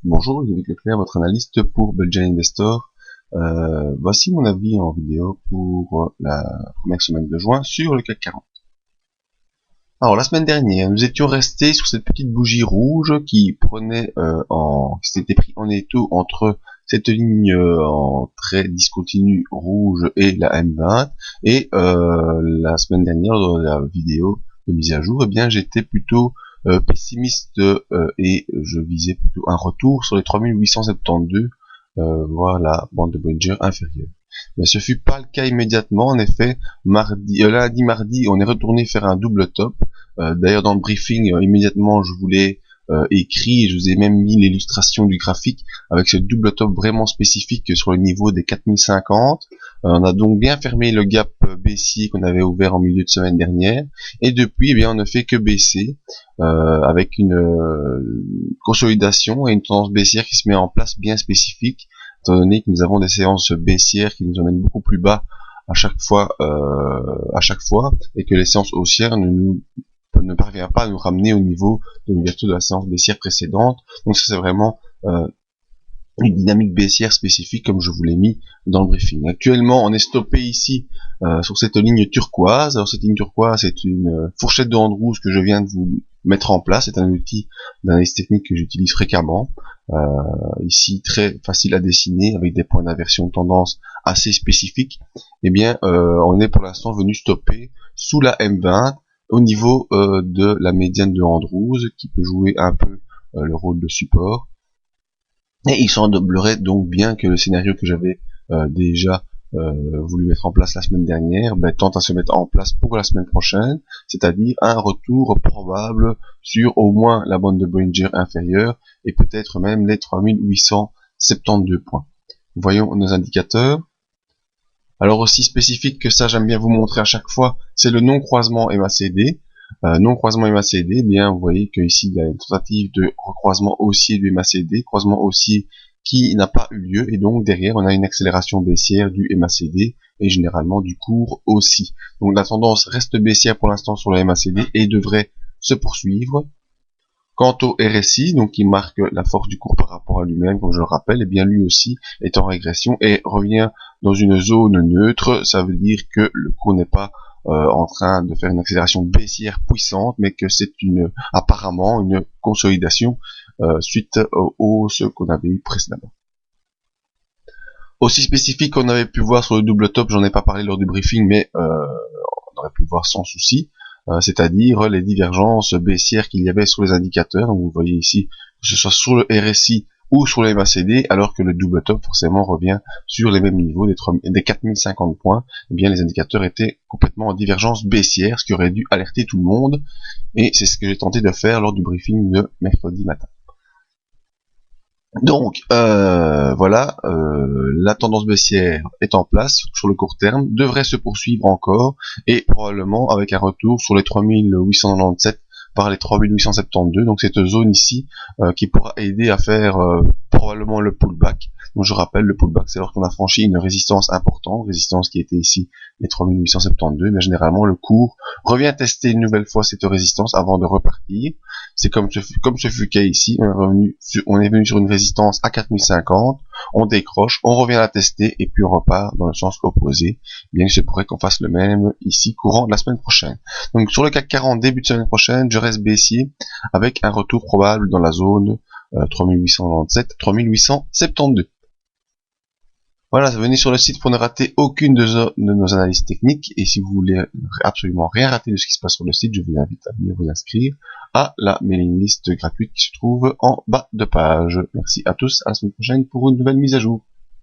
Bonjour, Ludovic Leclerc, votre analyste pour Belgian Investor. Voici mon avis en vidéo pour la première semaine de juin sur le CAC 40. Alors la semaine dernière, nous étions restés sur cette petite bougie rouge qui prenait s'était pris en étau entre cette ligne en trait discontinu rouge et la M20. Et la semaine dernière, dans la vidéo de mise à jour, eh bien j'étais plutôt pessimiste et je visais plutôt un retour sur les 3872, voire la bande de Bollinger inférieure. Mais ce fut pas le cas immédiatement. En effet, lundi, mardi, on est retourné faire un double top. D'ailleurs, dans le briefing, immédiatement, je vous l'ai écrit, et je vous ai même mis l'illustration du graphique avec ce double top vraiment spécifique sur le niveau des 4050. On a donc bien fermé le gap baissier qu'on avait ouvert en milieu de semaine dernière, et depuis, eh bien, on ne fait que baisser avec une consolidation et une tendance baissière qui se met en place bien spécifique, étant donné que nous avons des séances baissières qui nous emmènent beaucoup plus bas à chaque fois, et que les séances haussières ne parvient pas à nous ramener au niveau de l'ouverture de la séance baissière précédente. Donc ça, c'est vraiment une dynamique baissière spécifique, comme je vous l'ai mis dans le briefing. Actuellement, on est stoppé ici sur cette ligne turquoise. Alors cette ligne turquoise, c'est une fourchette de Andrews que je viens de vous mettre en place. C'est un outil d'analyse technique que j'utilise fréquemment. Ici, très facile à dessiner avec des points d'inversion de tendance assez spécifiques. Eh bien, on est pour l'instant venu stopper sous la M20 au niveau de la médiane de Andrews, qui peut jouer un peu le rôle de support. Et il semblerait donc bien que le scénario que j'avais déjà voulu mettre en place la semaine dernière tente à se mettre en place pour la semaine prochaine, c'est-à-dire un retour probable sur au moins la bande de Bollinger inférieure et peut-être même les 3872 points. Voyons nos indicateurs. Alors aussi spécifique que ça, j'aime bien vous montrer à chaque fois, c'est le non-croisement MACD. Non-croisement MACD, bien vous voyez que ici il y a une tentative de recroisement haussier du MACD, croisement haussier qui n'a pas eu lieu, et donc derrière on a une accélération baissière du MACD et généralement du cours aussi. Donc la tendance reste baissière pour l'instant sur le MACD et devrait se poursuivre. Quant au RSI, donc qui marque la force du cours par rapport à lui-même, comme je le rappelle, et bien lui aussi est en régression et revient dans une zone neutre. Ça veut dire que le cours n'est pas en train de faire une accélération baissière puissante, mais que c'est apparemment une consolidation suite aux hausses qu'on avait eu précédemment. Aussi spécifique qu'on avait pu voir sur le double top, j'en ai pas parlé lors du briefing, mais on aurait pu le voir sans souci. C'est-à-dire les divergences baissières qu'il y avait sur les indicateurs. Donc vous voyez ici, que ce soit sur le RSI ou sur les MACD, alors que le double top forcément revient sur les mêmes niveaux des 4050 points, eh bien les indicateurs étaient complètement en divergence baissière, ce qui aurait dû alerter tout le monde, et c'est ce que j'ai tenté de faire lors du briefing de mercredi matin. Donc voilà, la tendance baissière est en place sur le court terme, devrait se poursuivre encore, et probablement avec un retour sur les 3897 par les 3872, donc cette zone ici qui pourra aider à faire probablement le pullback. Donc je rappelle, le pullback, c'est lorsqu'on a franchi une résistance importante, résistance qui était ici les 3872, mais généralement le cours revient tester une nouvelle fois cette résistance avant de repartir. C'est comme ce fut le cas ici, on est venu sur une résistance à 4050, on décroche, on revient la tester et puis on repart dans le sens opposé. Bien, il se pourrait qu'on fasse le même ici courant de la semaine prochaine. Donc sur le CAC 40 début de semaine prochaine, je reste baissier avec un retour probable dans la zone 3897-3872. Voilà, venez sur le site pour ne rater aucune de nos analyses techniques, et si vous voulez absolument rien rater de ce qui se passe sur le site, je vous invite à venir vous inscrire à la mailing list gratuite qui se trouve en bas de page. Merci à tous, à la semaine prochaine pour une nouvelle mise à jour.